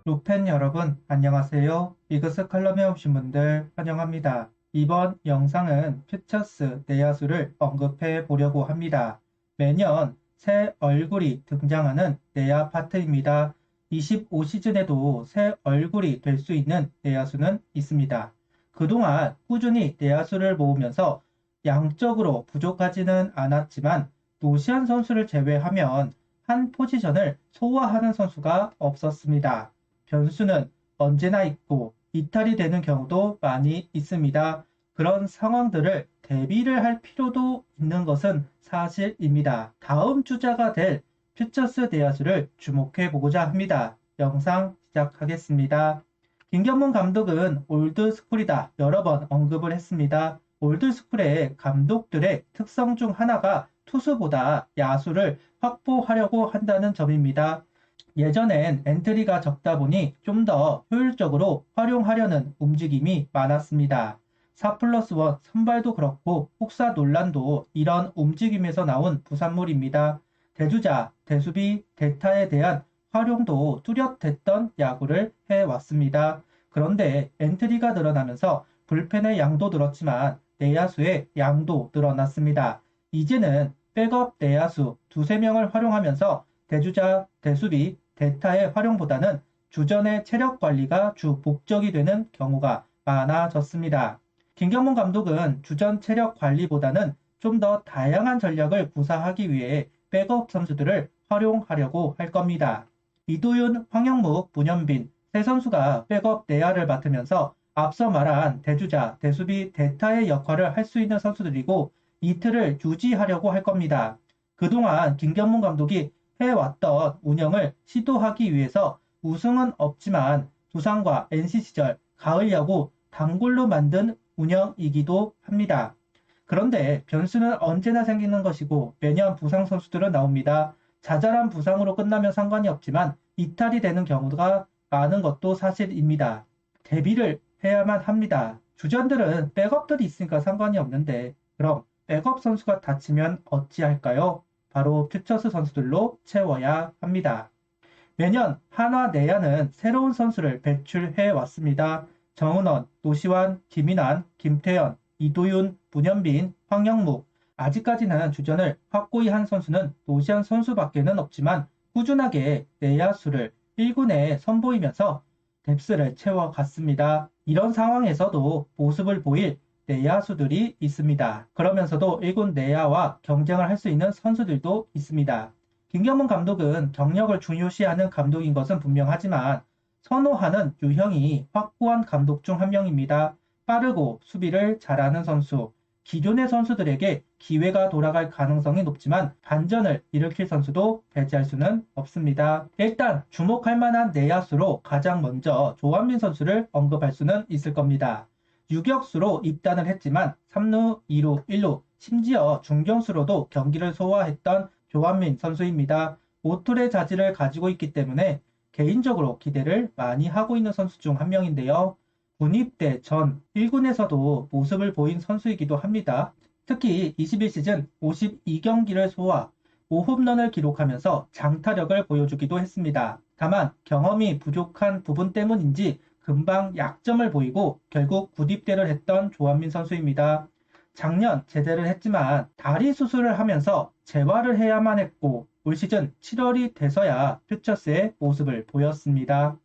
루펜 여러분, 안녕하세요. 이그스 칼럼에 오신 분들 환영합니다. 이번 영상은 퓨처스 내야수를 언급해 보려고 합니다. 매년 새 얼굴이 등장하는 내야 파트입니다. 25시즌에도 새 얼굴이 될 수 있는 내야수는 있습니다. 그동안 꾸준히 내야수를 모으면서 양적으로 부족하지는 않았지만 노시안 선수를 제외하면 한 포지션을 소화하는 선수가 없었습니다. 변수는 언제나 있고 이탈이 되는 경우도 많이 있습니다. 그런 상황들을 대비를 할 필요도 있는 것은 사실입니다. 다음 주자가 될 퓨처스 내야수를 주목해 보고자 합니다. 영상 시작하겠습니다. 김경문 감독은 올드스쿨이다 여러 번 언급을 했습니다. 올드스쿨의 감독들의 특성 중 하나가 투수보다 야수를 확보하려고 한다는 점입니다. 예전엔 엔트리가 적다 보니 좀 더 효율적으로 활용하려는 움직임이 많았습니다. 4+1 선발도 그렇고 혹사 논란도 이런 움직임에서 나온 부산물입니다. 대주자, 대수비, 대타에 대한 활용도 뚜렷했던 야구를 해왔습니다. 그런데 엔트리가 늘어나면서 불펜의 양도 늘었지만 내야수의 양도 늘어났습니다. 이제는 백업 내야수 두세 명을 활용하면서 대주자, 대수비, 대타의 활용보다는 주전의 체력 관리가 주 목적이 되는 경우가 많아졌습니다. 김경문 감독은 주전 체력 관리보다는 좀 더 다양한 전략을 구사하기 위해 백업 선수들을 활용하려고 할 겁니다. 이도윤, 황영묵, 문현빈 세 선수가 백업 내야를 맡으면서 앞서 말한 대주자, 대수비, 대타의 역할을 할 수 있는 선수들이고 이 틀을 유지하려고 할 겁니다. 그동안 김경문 감독이 해왔던 운영을 시도하기 위해서 우승은 없지만 두산과 NC 시절 가을 야구 단골로 만든 운영이기도 합니다. 그런데 변수는 언제나 생기는 것이고 매년 부상 선수들은 나옵니다. 자잘한 부상으로 끝나면 상관이 없지만 이탈이 되는 경우가 많은 것도 사실입니다. 대비를 해야만 합니다. 주전들은 백업들이 있으니까 상관이 없는데 그럼 백업 선수가 다치면 어찌할까요? 바로 퓨처스 선수들로 채워야 합니다. 매년 한화 내야는 새로운 선수를 배출해 왔습니다. 정은원, 노시환, 김인환, 김태현, 이도윤, 문현빈, 황영묵 아직까지는 주전을 확고히 한 선수는 노시환 선수밖에는 없지만 꾸준하게 내야수를 1군에 선보이면서 뎁스를 채워갔습니다. 이런 상황에서도 모습을 보일 내야수들이 있습니다. 그러면서도 1군 내야와 경쟁을 할 수 있는 선수들도 있습니다. 김경문 감독은 경력을 중요시하는 감독인 것은 분명하지만 선호하는 유형이 확고한 감독 중 한 명입니다. 빠르고 수비를 잘하는 선수, 기존의 선수들에게 기회가 돌아갈 가능성이 높지만 반전을 일으킬 선수도 배제할 수는 없습니다. 일단 주목할 만한 내야수로 가장 먼저 조한민 선수를 언급할 수는 있을 겁니다. 유격수로 입단을 했지만 3루, 2루, 1루, 심지어 중견수로도 경기를 소화했던 조한민 선수입니다. 모툴의 자질을 가지고 있기 때문에 개인적으로 기대를 많이 하고 있는 선수 중 한 명인데요. 군입대 전 1군에서도 모습을 보인 선수이기도 합니다. 특히 21시즌 52경기를 소화, 5홈런을 기록하면서 장타력을 보여주기도 했습니다. 다만 경험이 부족한 부분 때문인지 금방 약점을 보이고 결국 군입대를 했던 조한민 선수입니다. 작년 제대를 했지만 다리 수술을 하면서 재활을 해야만 했고 올 시즌 7월이 돼서야 퓨처스의 모습을 보였습니다.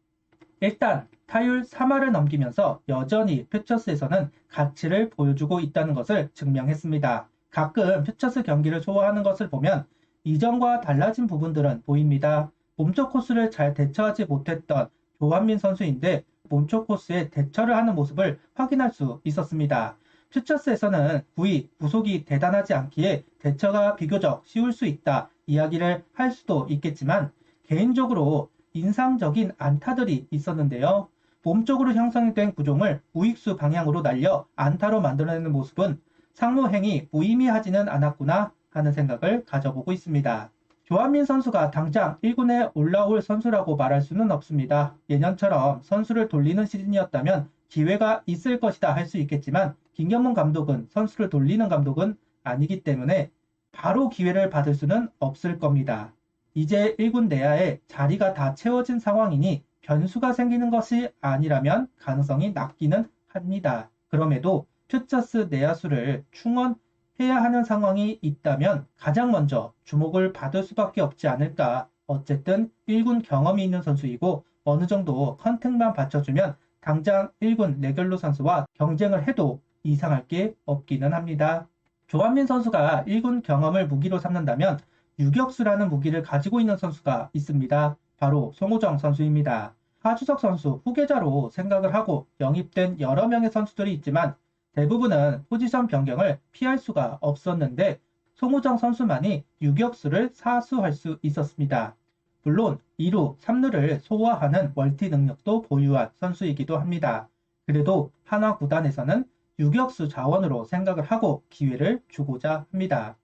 일단 타율 3할을 넘기면서 여전히 퓨처스에서는 가치를 보여주고 있다는 것을 증명했습니다. 가끔 퓨처스 경기를 소화하는 것을 보면 이전과 달라진 부분들은 보입니다. 몸쪽 코스를 잘 대처하지 못했던 조한민 선수인데 몸쪽 코스에 대처를 하는 모습을 확인할 수 있었습니다. 퓨처스에서는 구위, 부속이 대단하지 않기에 대처가 비교적 쉬울 수 있다 이야기를 할 수도 있겠지만 개인적으로 인상적인 안타들이 있었는데요. 몸쪽으로 형성이 된 구종을 우익수 방향으로 날려 안타로 만들어내는 모습은 상무행이 무의미하지는 않았구나 하는 생각을 가져보고 있습니다. 조한민 선수가 당장 1군에 올라올 선수라고 말할 수는 없습니다. 예년처럼 선수를 돌리는 시즌이었다면 기회가 있을 것이다 할 수 있겠지만 김경문 감독은 선수를 돌리는 감독은 아니기 때문에 바로 기회를 받을 수는 없을 겁니다. 이제 1군 내야에 자리가 다 채워진 상황이니 변수가 생기는 것이 아니라면 가능성이 낮기는 합니다. 그럼에도 퓨처스 내야수를 충원해야 하는 상황이 있다면 가장 먼저 주목을 받을 수밖에 없지 않을까. 어쨌든 1군 경험이 있는 선수이고 어느 정도 컨택만 받쳐주면 당장 1군 레귤러 선수와 경쟁을 해도 이상할 게 없기는 합니다. 조한민 선수가 1군 경험을 무기로 삼는다면 유격수라는 무기를 가지고 있는 선수가 있습니다. 바로 송호정 선수입니다. 하주석 선수 후계자로 생각을 하고 영입된 여러 명의 선수들이 있지만 대부분은 포지션 변경을 피할 수가 없었는데 송호정 선수만이 유격수를 사수할 수 있었습니다. 물론 2루, 3루를 소화하는 멀티 능력도 보유한 선수이기도 합니다. 그래도 한화 구단에서는 유격수 자원으로 생각을 하고 기회를 주고자 합니다.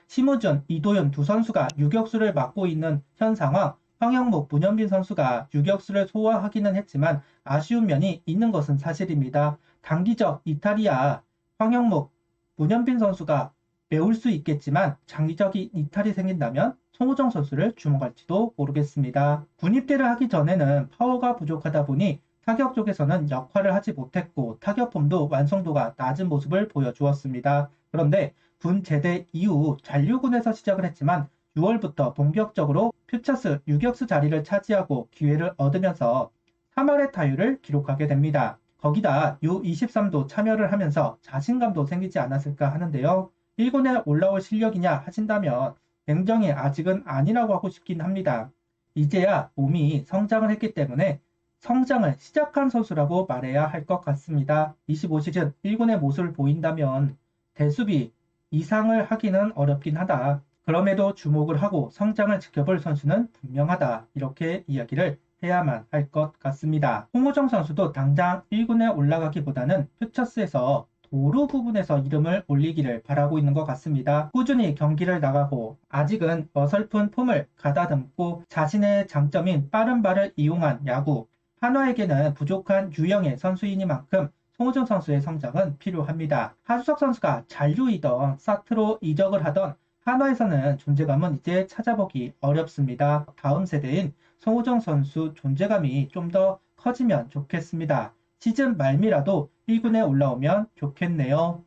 심우준, 이도현 두 선수가 유격수를 맡고 있는 현 상황, 황영목, 문현빈 선수가 유격수를 소화하기는 했지만 아쉬운 면이 있는 것은 사실입니다. 단기적 이탈이야 황영목, 문현빈 선수가 메울 수 있겠지만 장기적인 이탈이 생긴다면 송호정 선수를 주목할지도 모르겠습니다. 군입대를 하기 전에는 파워가 부족하다 보니 타격 쪽에서는 역할을 하지 못했고 타격폼도 완성도가 낮은 모습을 보여주었습니다. 그런데 군 제대 이후 잔류군에서 시작을 했지만 6월부터 본격적으로 퓨처스 유격수 자리를 차지하고 기회를 얻으면서 3할의 타율을 기록하게 됩니다. 거기다 U23도 참여를 하면서 자신감도 생기지 않았을까 하는데요. 1군에 올라올 실력이냐 하신다면 굉장히 아직은 아니라고 하고 싶긴 합니다. 이제야 몸이 성장을 했기 때문에 성장을 시작한 선수라고 말해야 할 것 같습니다. 25시즌 1군의 모습을 보인다면 대수비 이상을 하기는 어렵긴 하다. 그럼에도 주목을 하고 성장을 지켜볼 선수는 분명하다. 이렇게 이야기를 해야만 할 것 같습니다. 홍호정 선수도 당장 1군에 올라가기보다는 퓨처스에서 도루 부분에서 이름을 올리기를 바라고 있는 것 같습니다. 꾸준히 경기를 나가고 아직은 어설픈 폼을 가다듬고 자신의 장점인 빠른 발을 이용한 야구, 한화에게는 부족한 유형의 선수이니만큼 송호정 선수의 성장은 필요합니다. 하주석 선수가 잔류이던 사트로 이적을 하던 한화에서는 존재감은 이제 찾아보기 어렵습니다. 다음 세대인 송호정 선수 존재감이 좀 더 커지면 좋겠습니다. 시즌 말미라도 1군에 올라오면 좋겠네요.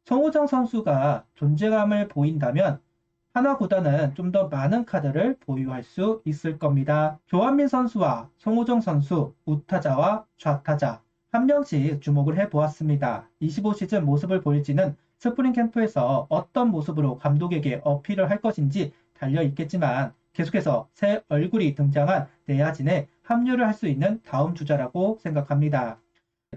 송호정 선수가 존재감을 보인다면 한화 구단은 좀 더 많은 카드를 보유할 수 있을 겁니다. 조한민 선수와 송호정 선수, 우타자와 좌타자 한 명씩 주목을 해보았습니다. 25시즌 모습을 보일지는 스프링 캠프에서 어떤 모습으로 감독에게 어필을 할 것인지 달려있겠지만 계속해서 새 얼굴이 등장한 내야진에 합류를 할 수 있는 다음 주자라고 생각합니다.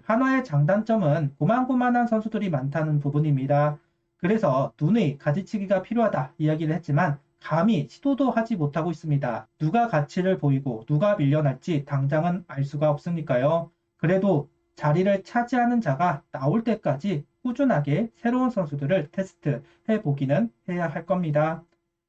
한화의 장단점은 고만고만한 선수들이 많다는 부분입니다. 그래서 눈의 가지치기가 필요하다 이야기를 했지만 감히 시도도 하지 못하고 있습니다. 누가 가치를 보이고 누가 밀려날지 당장은 알 수가 없으니까요. 그래도 자리를 차지하는 자가 나올 때까지 꾸준하게 새로운 선수들을 테스트해 보기는 해야 할 겁니다.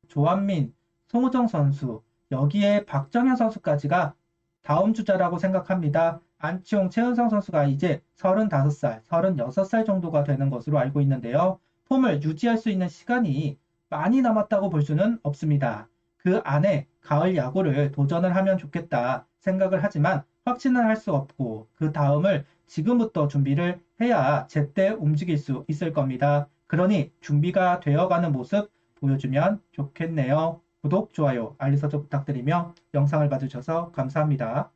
조한민, 송호정 선수, 여기에 박정현 선수까지가 다음 주자라고 생각합니다. 안치홍, 최은성 선수가 이제 35살, 36살 정도가 되는 것으로 알고 있는데요. 폼을 유지할 수 있는 시간이 많이 남았다고 볼 수는 없습니다. 그 안에 가을 야구를 도전을 하면 좋겠다 생각을 하지만 확신은 할 수 없고 그 다음을 지금부터 준비를 해야 제때 움직일 수 있을 겁니다. 그러니 준비가 되어가는 모습 보여주면 좋겠네요. 구독, 좋아요, 알림 설정 부탁드리며 영상을 봐주셔서 감사합니다.